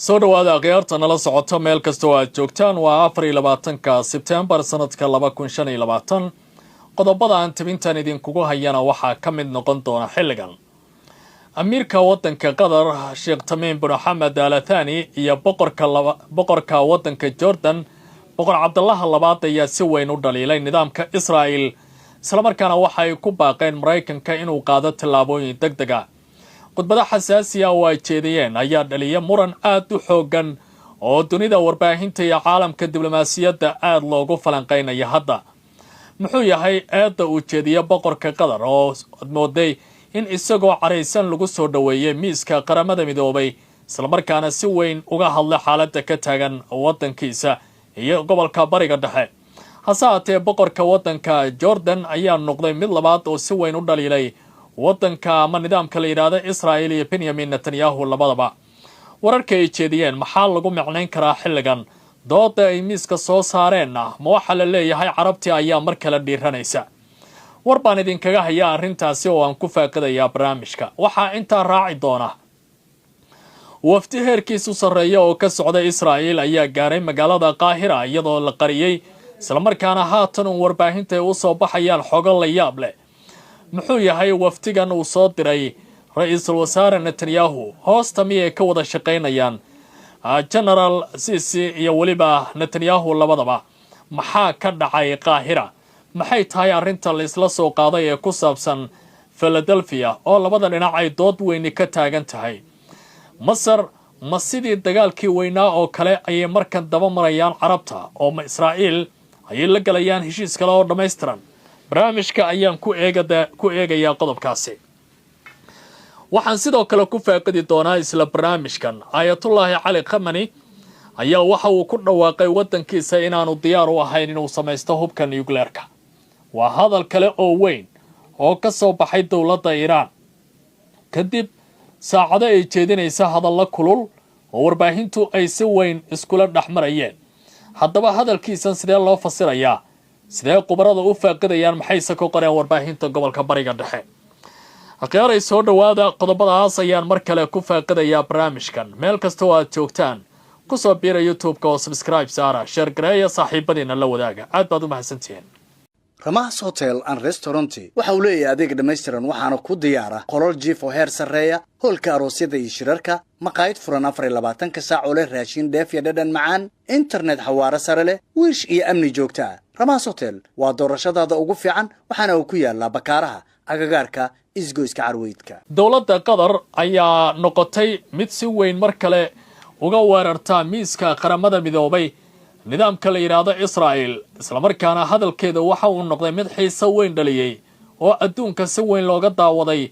soo dhawaada qiyaarta nala socota meel kasta oo aad joogtaan waa 24ka Sebtembar sanadka 2025 qodobada aan tabintan idinkugu hayana waxaa ka mid noqon doona xilligan Amiirka wadanka Qatar Sheikh Tamim bin Hamad Al Thani iyo boqorka wadanka Jordan boqor Abdullah labaad ayaa si weyn u dhaliilay nidaamka Israa'iil isla markaana waxay ku baaqeen Mareykanka inuu qaado tallaabooyin degdeg ah khudbada xasaasiya oo ay jeediyeen ayaa dhaliya muran aad u xoogan oo dunida warbaahinta iyo caalamka diblomaasiyadda aad loogu falanqeynaya hadda muxuu yahay eedda uu jeediyo boqorka Qatar oo mooday in isagoo careysan lagu soo dhaweeyay miiska qaramada midoobay isla markaana si weyn uga hadlay xaaladda ka taagan wadankiisa iyo gobolka bariga dhexe hasaatee boqorka wadanka Jordan ayaa noqday mid labaad oo si weyn u dhaliilay wadanka ama nidaamka la yiraahdo Israa'iil iyo Benjamin Netanyahu labadaba wararka ay jeediyeen maxaa lagu macnayn karaa xilligan dooda ay miiska soo saareen ma waxa la leeyahay carabti ayaa mar kale dhiiranaysa warbaan idinkaga haya arrintaasi oo aan ku faaqadayaa barnaamijka waxa inta raaci doona wafdi heerkiisu sareeya oo ka socda Israa'iil ayaa gaaray magaalada Qaahira iyadoo la qariyay isla markaana haatan warbaahinta ay u soo baxayaan xogo la yaab leh muxuu yahay waftigan uu soo diray ra'iisul wasaare Netanyahu hoosta miyay ka wada shaqeynayaan General Sisi iyo waliba Netanyahu labadaba maxaa ka dhacay Qaahira maxay tahay arrinta la isla soo qaaday ee ku saabsan Philadelphia oo labada dhinac ay dood weyn ka taagan tahay Masar ma sidii dagaalkii weynaa oo kale ay markan daba marayaan carabta oo Israa'iil ay la galayaan heshiis kale oo dhameystiran barnaamijka ayaan ku eegayaa qodobkaasi waxaan sidoo kale ku faaqidi doonaa isla barnaamijkan Ayatollah Ali Khamenei ayaa waxa uu ku dhawaaqay wadankiisa inaanu diyaar u ahayn inuu sameysto hubka nuclearka waa hadal kale oo weyn oo ka soo baxay dawladda Iran kadib saacado ay jeedinaysa hadallo kulul oo warbaahintu ay si weyn iskula dhaxmarayeen haddaba hadalkiisan sidee loo fasirayaa sidee qubarada u faaqidayaan maxay ka qoreen warbaahinta gobolka bariga dhexe aqyaaray soo dhawaada qodobadaas ayaan mar kale ku faaqidayaa barnaamijkan meel kasta oo aad joogtaan ku soo biira YouTube-ka oo subscribe saara share gareeya saaxiibadiina la wadaaga aad baad u mahadsantihiin Ramas Hotel and Restaurant waxa uu leeyahay adeeg dhameystiran waxaana ku diyaara qolal jiif oo heer sareeya hoolka aroosyada iyo shirarka maqaayad furan 24 saac oo leh raashin dheef iyo dhadhan macaan internet xawaare sare leh wiish iyo amni joogto ah Ramas Hotel waa doorashadaada ugu fiican waxaana uu ku yaalaa Bakaaraha agagaarka isgoyska Carweydka dawladda Qatar ayaa noqotay mid si weyn mar kale uga weerarta miiska qaramada midoobay nidaamka la yiraahdo Israa'iil isla markaana hadalkeeda waxa uu noqday mid xiiso weyn dhaliyay oo adduunka si weyn looga daawaday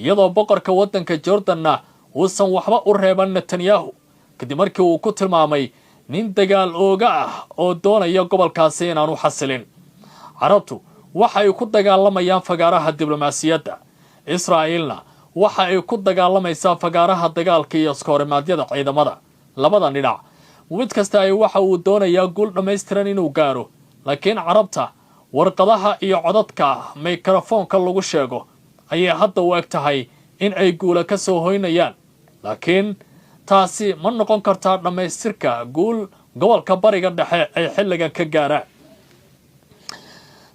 iyadoo boqorka wadanka Jordanna uusan waxba u reeban Netanyahu kadib markii uu ku tilmaamay nin dagaal ooga ah oo doonaya gobolkaasi inaanu xasilin carabtu waxa ay ku dagaalamayaan fagaaraha diblomaasiyadda Israa'iilna waxa ay ku dagaalamaysaa fagaaraha dagaalka iyo iskoorimaadiyada ciidamada labada dhinac mid kasta ay waxa uu doonayaa guul dhameystiran inuu gaaro laakiin carabta warqadaha iyo codadka mikrofoonka lagu sheego ayay hadda u eg tahay in ay guula ka soo hoynayaan laakiin taasi ma noqon kartaa dhammaystirka guul gobolka bariga dhexe ay xilligan ka gaaraan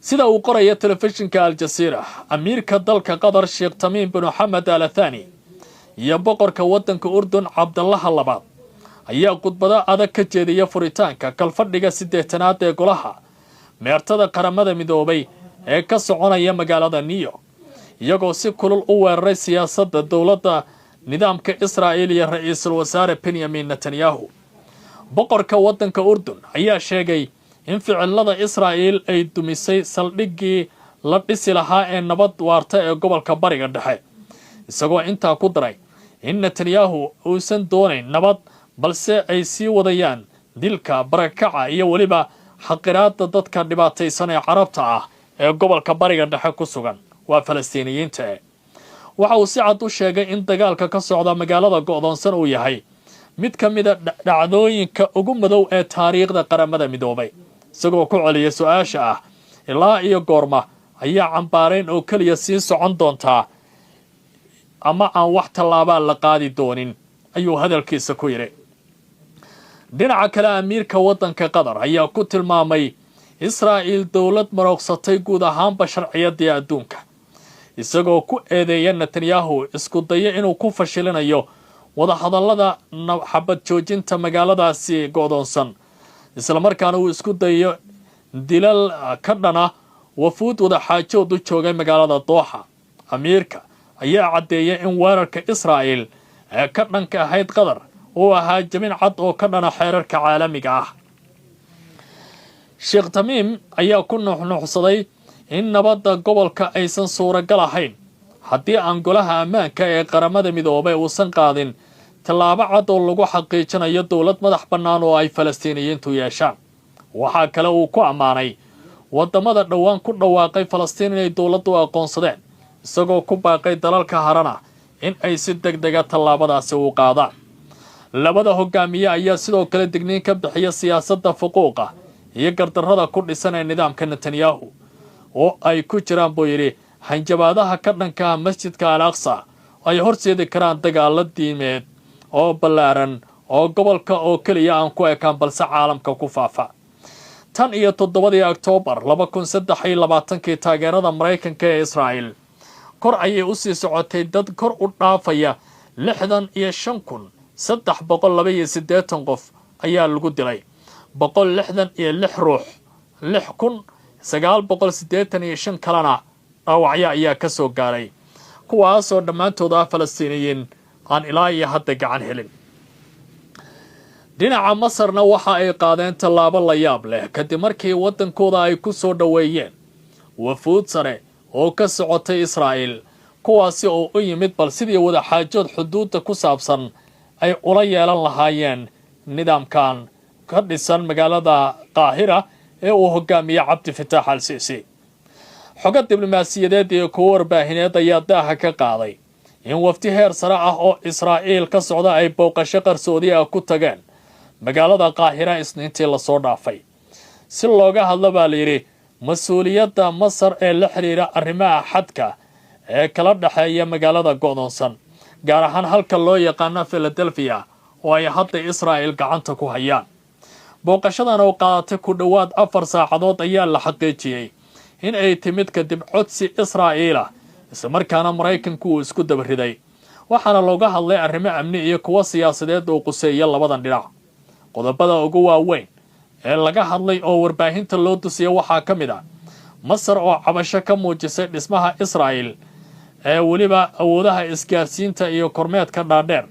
sida uu qorayo telefishinka Al Jazeera amiirka dalka Qatar Sheikh Tamim bin Hamad Al Thani iyo boqorka wadanka Urdun Abdullah labaad ayaa khudbada adag ka jeediyay furitaanka kalfadhiga 8aad ee golaha meertada qaramada midoobay ee ka soconaya magaalada New York iyagoo si kulul u weeraray siyaasadda dawladda nidaamka Israa'iil iyo ra'iisul wasaare Benjamin Netanyahu boqorka wadanka Urdun ayaa sheegay in ficilada Israa'iil ay dumisay saldhiggii la dhisi lahaa ee nabad waarta ee gobolka bariga dhexe isagoo intaa ku daray in Netanyahu uusan doonayn nabad balse ay sii wadayaan dilka barakaca iyo waliba xaqiraadda dadka dhibaataysan ee carabta ah ee gobolka bariga dhexe ku sugan waa Falastiiniyiinta waxa uu si cad u sheegay in dagaalka ka socda magaalada go'doonsan uu yahay mid ka mid ah dhacdooyinka ugu madow ee taariikhda qaramada midoobay isagoo ku celiyay su'aasha ah ilaa iyo goorma ayaa cambaareen oo kaliya sii socon doontaa ama aan wax tallaaba la qaadi doonin ayuu hadalkiisa ku yiri dhinaca kale amiirka waddanka qatar ayaa ku tilmaamay israa'iil dowlad marooqsatay guud ahaanba sharciyadii adduunka isagoo ku eedeeya netanyahu isku daya inuu ku fashilinayo wadahadallada xabad joojinta magaaladaasi go'doonsan islamarkaana uu isku dayo dilal ka dhana wafuud wadaxaajood u joogay magaalada dooxa amiirka ayaa caddeeyay in weerarka israa'iil ee ka dhanka ahayd qatar uu ahaa jabin cad oo ka dhana xeerarka caalamiga ah sheekh tamiim ayaa ku nuuxnuuxsaday in nabadda gobolka aysan suuragal ahayn haddii aan golaha ammaanka ee qaramada midoobay uusan qaadin tallaabo cad oo lagu xaqiijinayo dowlad madax bannaan oo ay falastiiniyiintu yeeshaan waxaa kale uu ku ammaanay waddamada dhowaan ku dhawaaqay falastiin inay dowladdu aqoonsadeen isagoo ku baaqay dalalka harana in ay si degdega tallaabadaasi u qaadaan labada hogaamiye ayaa sidoo kale digniin ka bixiya siyaasadda fuquuqa iyo gardarrada ku dhisan ee nidaamka netanyahu oo ay ku jiraan buu yidhi hanjabaadaha ka dhanka masjidka al aqsa ay horseedi karaan dagaalo diimeed oo ballaaran oo gobolka oo keliya aan ku ekaan balse caalamka ku faafa tan iyo 7 Oktoobar 2023 taageerada Mareykanka ee Israa'iil kor ayay u sii socotay dad kor u dhaafaya 65,382 qof ayaa lagu dilay 166 ruux 6,985 kalena dhaawacyo ayaa ka soo gaaray kuwaasoo dhammaantood ah Falastiiniyiin aan ilaa iyo hadda gacan helin dhinaca Masarna waxa ay qaadeen tallaabo la yaab leh kadib markii waddankooda ay ku soo dhaweeyeen wafuud sare oo ka socotay Israa'iil kuwaasi oo u yimid bal sidii wada xaajood xuduudda ku saabsan ay ula yeelan lahaayeen nidaamkan ka dhisan magaalada Qaahira ee uu hogaamiye Cabdi Fataax al-Siisi xoga diblomaasiyadeed iyo kuwa warbaahineed ayaa daaha ka qaaday in wafdi heer sare ah oo Israa'iil ka socda ay booqasho qarsoodi ah ku tageen magaalada Qaahira isniintii la soo dhaafay si looga hadlo baa la yiri mas'uuliyadda Masar ee la xiriira arrimaha xadka ee kala dhaxeeya magaalada go'doonsan gaar ahaan halka loo yaqaan Philadelphia oo ay hadda Israa'iil gacanta ku hayaan booqashadan oo qaadatay ku dhawaad 4 saacadood ayaa la xaqiijiyay in ay timid kadib codsi Israa'iil ah isla markaana Mareykanku uu isku dabariday waxaana looga hadlay arrimo amni iyo kuwa siyaasadeed oo quseeya labadan dhinac qodobada ugu waaweyn ee laga hadlay oo warbaahinta loo tusiyay waxaa ka mid ah Masar oo cabasho ka muujisay dhismaha Israa'iil ee waliba awoodaha isgaarsiinta iyo kormeedka dhaadheer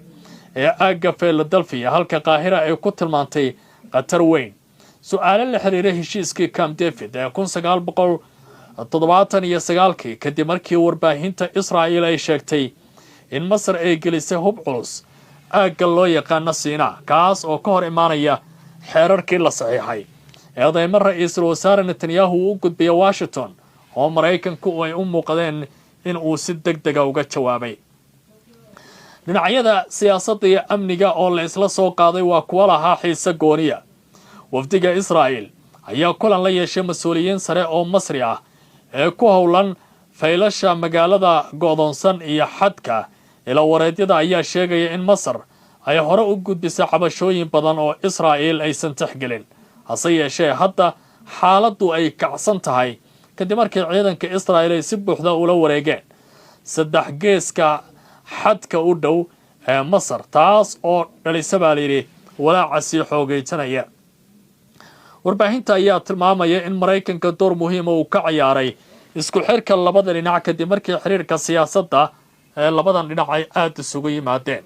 ee aagga Philadelphia halka Qaahira ay ku tilmaantay qatar weyn su'aalo la xiriira heshiiskii Camp David ee 1979 kadib markii warbaahinta Israa'iil ay sheegtay in Masar ay gelisay hub culus aagga loo yaqaan Sinaa kaas oo ka hor imaanaya xeerarkii la saxiixay eedeymo ra'iisul wasaare Netanyahu u gudbiyay Washington oo Mareykanku ay u muuqdeen in uu si degdeg ah uga jawaabay dhinacyada siyaasadda iyo amniga oo la isla soo qaaday waa kuwa lahaa xiise gooniya wafdiga Israa'iil ayaa kulan la yeeshay mas'uuliyiin sare oo Masri ah ee ku howlan faylasha magaalada go'doonsan iyo xadka ila wareedyada ayaa sheegaya in Masar ay hore u gudbisay cabashooyin badan oo Israa'iil aysan tixgelin hase yeeshee hadda xaaladdu ay kacsan tahay kadib markii ciidanka Israa'iil ay si buuxda ula wareegeen saddex geeska xadka u dhow ee Masar taas oo dhalisay baa la yiri walaaca sii xoogaysanaya warbaahinta ayaa tilmaamaya in Mareykanka door muhiim ah uu ka ciyaaray isku xirka labada dhinac kadib markii xiriirka siyaasadda ee labadan dhinac ay aad isugu yimaadeen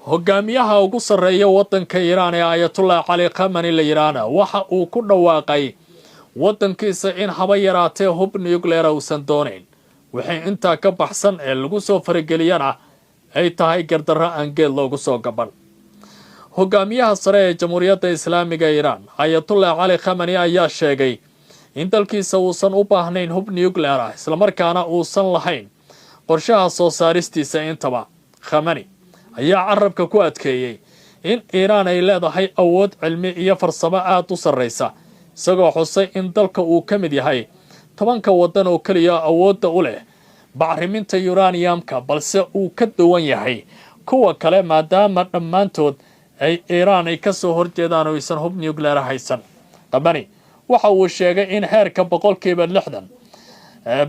hogaamiyaha ugu sarreeya waddanka Iiraan ee Ayatollah Ali Khamenei la yiraahdo waxa uu ku dhawaaqay waddankiisa in haba yaraatee hub nuclear uusan doonayn wixii intaa ka baxsan ee lagu soo farageliyana ay tahay gardarro aan geed loogu soo gaban hogaamiyaha sare ee Jamhuuriyadda Islaamiga Iiraan Ayatollah Ali Khamenei ayaa sheegay in dalkiisa uusan u baahnayn hub nuclear ah isla markaana uusan lahayn qorshaha soo saaristiisa intaba Khamenei ayaa carabka ku adkeeyay in Iiraan ay leedahay awood cilmi iyo farsamo aad u sarreysa isagoo xusay in dalka uu ka mid yahay 10 waddan oo kaliya awoodda u leh bacriminta uraniumka balse uu ka duwan yahay kuwa kale maadaama dhammaantood ay Iiraan ay ka soo horjeedaan oo aysan hub nuclear haysan. Dhabani waxa uu sheegay in heerka 60%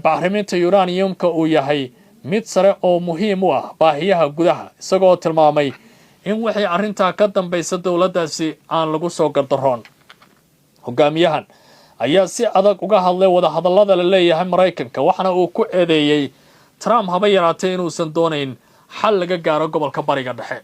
bacriminta uraniumka uu yahay mid sare oo muhiim u ah baahiyaha gudaha, isagoo tilmaamay in wixii arrinta ka dambaysa dawladdaasi aan lagu soo gardaroon. Hogaamiyahan ayaa si adag uga hadlay wada hadallada la leeyahay Mareykanka, waxana uu ku eedeeyay Trump haba yaraatee inuusan doonayn xal laga gaaro gobolka Bariga Dhexe.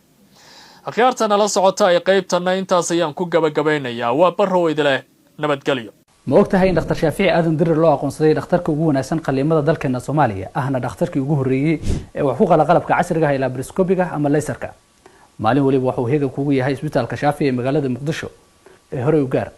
akhyaartana la socota ay qaybtana intaas ayaan ku gabagabeynayaa. waa barrow idile nabadgelyo. ma ogtahay in dhakhtar Shaafici Aadan Dirir loo aqoonsaday dhakhtarka ugu wanaagsan qaliimada dalkeena Soomaaliya ahna dhakhtarkii ugu horeeyay ee wax ku qala qalabka casriga ah ee laparoscopiga ama laserka. maalin waliba wuxuu heegan kugu yahay isbitaalka Shaafici ee magaalada Muqdisho ee hore u gaar